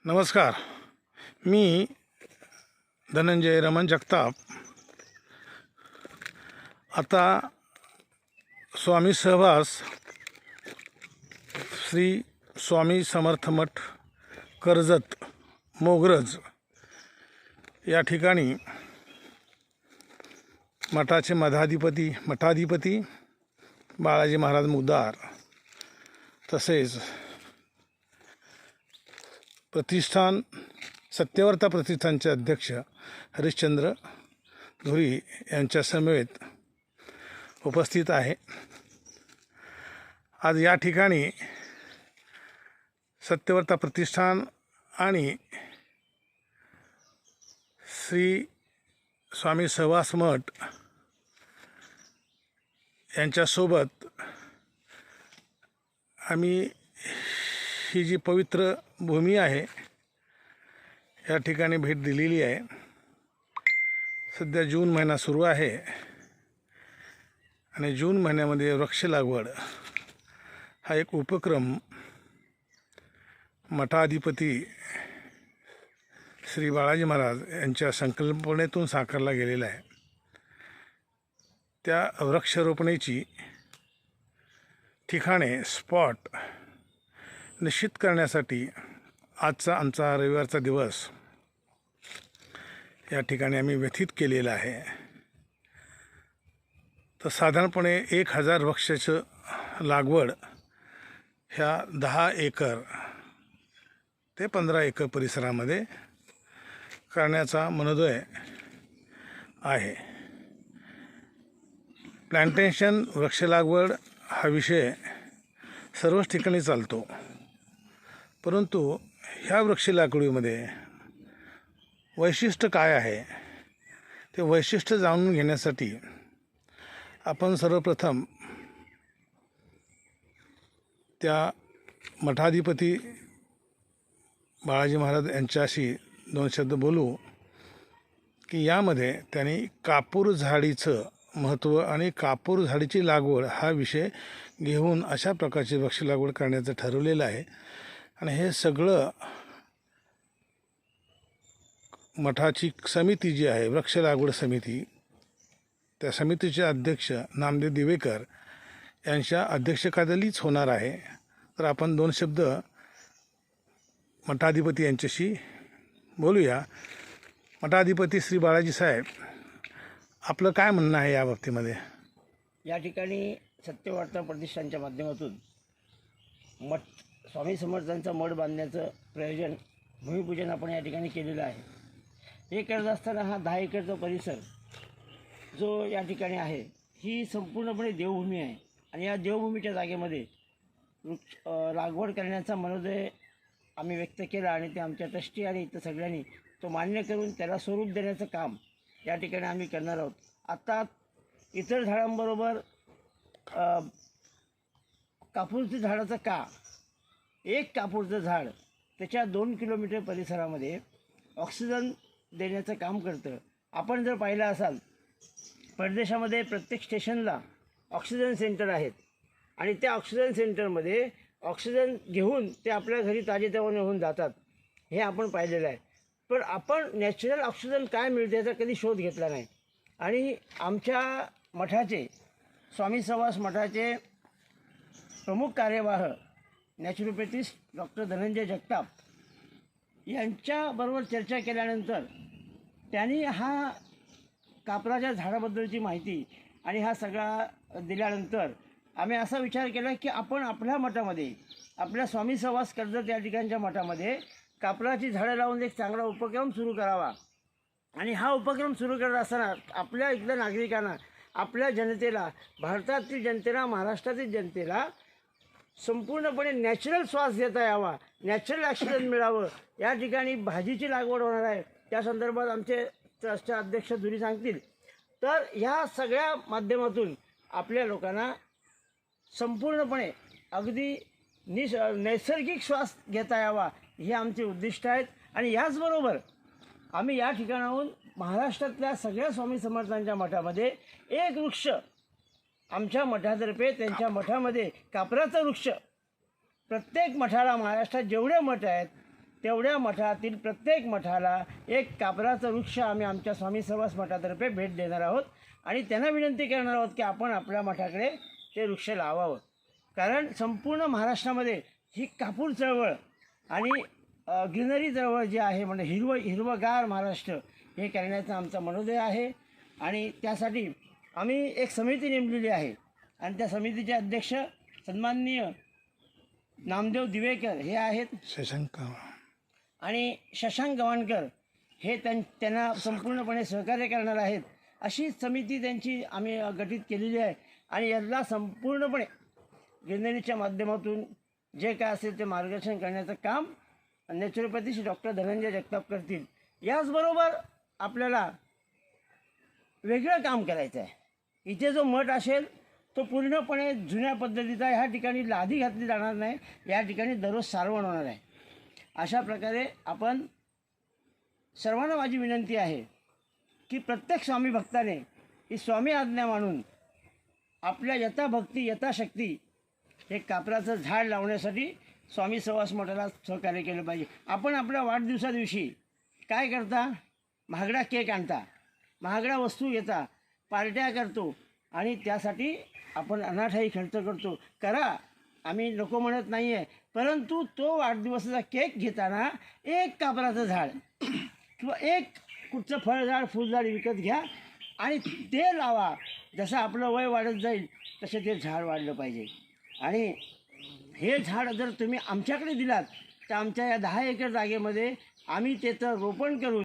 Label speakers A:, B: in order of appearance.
A: नमस्कार. मी धनंजय रमण जगताप. आता स्वामी सहवास श्री स्वामी समर्थ मठ कर्जत मोगरज या ठिकाणी मठाचे मठाधिपती बाळाजी महाराज मुद्दार, तसेच प्रतिष्ठान सत्यवर्ता प्रतिष्ठानचे अध्यक्ष हरिश्चंद्र धुरी यांच्या समवेत उपस्थित आहे. आज या ठिकाणी सत्यवर्ता प्रतिष्ठान आणि श्री स्वामी सहवास मठ यांच्यासोबत आम्ही ही जी पवित्र भूमी आहे या ठिकाणी भेट दिलेली आहे. सध्या जून महिना सुरू आहे आणि जून महिन्यामध्ये वृक्ष लागवड हा एक उपक्रम मठाधिपती श्री बाळाजी महाराज यांच्या संकल्पनेतून साकारला गेलेला आहे. त्या वृक्षारोपणेची ठिकाणे स्पॉट निश्चित करण्यासाठी आजचा आमचा रविवारचा दिवस या ठिकाणी आम्ही व्यतीत केलेला आहे. तर साधारणपणे 1000 वृक्षाचं लागवड ह्या 10 एकर ते 15 एकर परिसरामध्ये करण्याचा मनोदय आहे. प्लांटेशन वृक्ष लागवड हा विषय सर्वच ठिकाणी चालतो, परंतु ह्या वृक्ष लागवडीमध्ये वैशिष्ट्य काय आहे ते वैशिष्ट्य जाणून घेण्यासाठी आपण सर्वप्रथम त्या मठाधिपती बाळाजी महाराज यांच्याशी 2 शब्द बोलू की यामध्ये त्यांनी कापूर झाडीचं महत्त्व आणि कापूर झाडीची लागवड हा विषय घेऊन अशा प्रकारची वृक्ष लागवड करण्याचं ठरवलेलं आहे. आणि हे सगळं मठाची समिती जी आहे वृक्ष लागवड समिती, त्या समितीचे अध्यक्ष नामदेव दिवेकर यांच्या अध्यक्षतेखालीच होणार आहे. तर आपण 2 शब्द मठाधिपती यांच्याशी बोलूया. मठाधिपती श्री बाळाजी साहेब, आपलं काय म्हणणं आहे या बाबतीमध्ये?
B: या ठिकाणी सत्यवार्ता प्रतिष्ठानच्या माध्यमातून मठ स्वामी समर्थांचा मठ बांधण्याचं प्रयोजन भूमिपूजन आपण या ठिकाणी केलेलं आहे. हे करत असताना हा 10 एकरचा परिसर जो या ठिकाणी आहे ही संपूर्णपणे देवभूमी आहे आणि या देवभूमीच्या जागेमध्ये लागवड करण्याचा मनोदय आम्ही व्यक्त केला आणि ते आमच्या ट्रस्टी आणि इतर सगळ्यांनी तो मान्य करून त्याला स्वरूप देण्याचं काम या ठिकाणी आम्ही करणार आहोत. आता इतर झाडांबरोबर कापूरच्या झाडाचं का एक कापूरचं झाड त्याच्या 2 किलोमीटर परिसरामध्ये ऑक्सिजन देण्याचं काम करतं. आपण जर पाहिलं असाल परदेशामध्ये प्रत्येक स्टेशनला ऑक्सिजन सेंटर आहेत आणि त्या ऑक्सिजन सेंटरमध्ये ऑक्सिजन घेऊन ते आपल्या घरी ताजेतवाने होऊन जातात, हे आपण पाहिलेलं आहे. पण आपण नॅचरल ऑक्सिजन काय मिळते याचा कधी शोध घेतला नाही. आणि आमच्या मठाचे स्वामी सहवास मठाचे प्रमुख कार्यवाह नॅचरोपॅथिस्ट डॉक्टर धनंजय जगताप यांच्याबरोबर चर्चा केल्यानंतर त्यांनी हा कापराच्या झाडाबद्दलची माहिती आणि हा सगळा दिल्यानंतर आम्ही असा विचार केला की आपण आपल्या मठामध्ये आपल्या स्वामी सहवास कर्जत या ठिकाणच्या मठामध्ये कापराची झाडं लावून एक चांगला उपक्रम सुरू करावा. आणि हा उपक्रम सुरू करत असताना आपल्या इथल्या नागरिकांना, आपल्या जनतेला, भारतातील जनतेला, महाराष्ट्रातील जनतेला संपूर्णपणे नॅचरल श्वास घेता यावा, नॅचरल ऑक्सिजन मिळावं. या ठिकाणी भाजीची लागवड होणार आहे, त्या संदर्भात आमचे ट्रस्टचे अध्यक्ष धुरी सांगतील. तर ह्या सगळ्या माध्यमातून आपल्या लोकांना संपूर्णपणे अगदी नैसर्गिक श्वास घेता यावा हे आमचे उद्दिष्ट आहेत. आणि याचबरोबर आम्ही या ठिकाणाहून महाराष्ट्रातल्या सगळ्या स्वामी समर्थांच्या मठामध्ये एक वृक्ष आमच्या मठातर्फे त्यांच्या मठामध्ये कापराचं वृक्ष प्रत्येक मठाला महाराष्ट्रात जेवढे मठ आहेत तेवढ्या मठातील प्रत्येक मठाला एक कापराचं वृक्ष आम्ही आमच्या स्वामी सहवास मठातर्फे भेट देणार आहोत आणि त्यांना विनंती करणार आहोत की आपण आपल्या मठाकडे ते वृक्ष लावावं. कारण संपूर्ण महाराष्ट्रामध्ये ही कापूर चळवळ आणि ग्रीनरी चळवळ जी आहे म्हणजे हिरवगार महाराष्ट्र हे करण्याचा आमचा मनोदय आहे. आणि त्यासाठी आम्ही एक समिती नेमलेली आहे आणि त्या समितीचे अध्यक्ष सन्माननीय नामदेव दिवेकर हे आहेत
A: शशांक
B: आणि शशांक गवाणकर हे त्यांना संपूर्णपणे सहकार्य करणार आहेत. अशी समिती त्यांची आम्ही गठीत केलेली आहे आणि याला संपूर्णपणे ग्रीनरीच्या माध्यमातून जे काय असेल ते मार्गदर्शन करण्याचं काम नॅचरोपॅथी श्री डॉक्टर धनंजय जगताप करतील. याचबरोबर आपल्याला वेगळं काम करायचं आहे. इथे जो मठ असेल तो पूर्णपणे जुन्या पद्धतीचा ह्या ठिकाणी लादी घातली जाणार नाही. या ठिकाणी दररोज सारवण होणार आहे. अशा प्रकारे आपण सर्वांना माझी विनंती आहे की प्रत्येक स्वामी भक्ताने ही स्वामी आज्ञा मानून आपल्या यथाभक्ती यथाशक्ती हे कापराचं झाड लावण्यासाठी स्वामी सहवास मठाला सहकार्य केलं पाहिजे. आपण आपल्या वाढदिवसादिवशी काय करता? महागडा केक आणता, महागड्या वस्तू घेता, पार्ट्या करतो आणि त्यासाठी आपण अनाठाई खर्च करतो. करा, आम्ही नको म्हणत नाही आहे, परंतु तो वाढदिवसाचा केक घेताना एक कापराचं झाड किंवा एक कुठचं फळझाड फुलझाड विकत घ्या आणि ते लावा. जसं आपलं वय वाढत जाईल तसे ते झाड वाढलं पाहिजे. आणि हे झाड जर तुम्ही आमच्याकडे दिलात तर आमच्या या 10 एकर जागेमध्ये आम्ही त्याचं रोपण करू.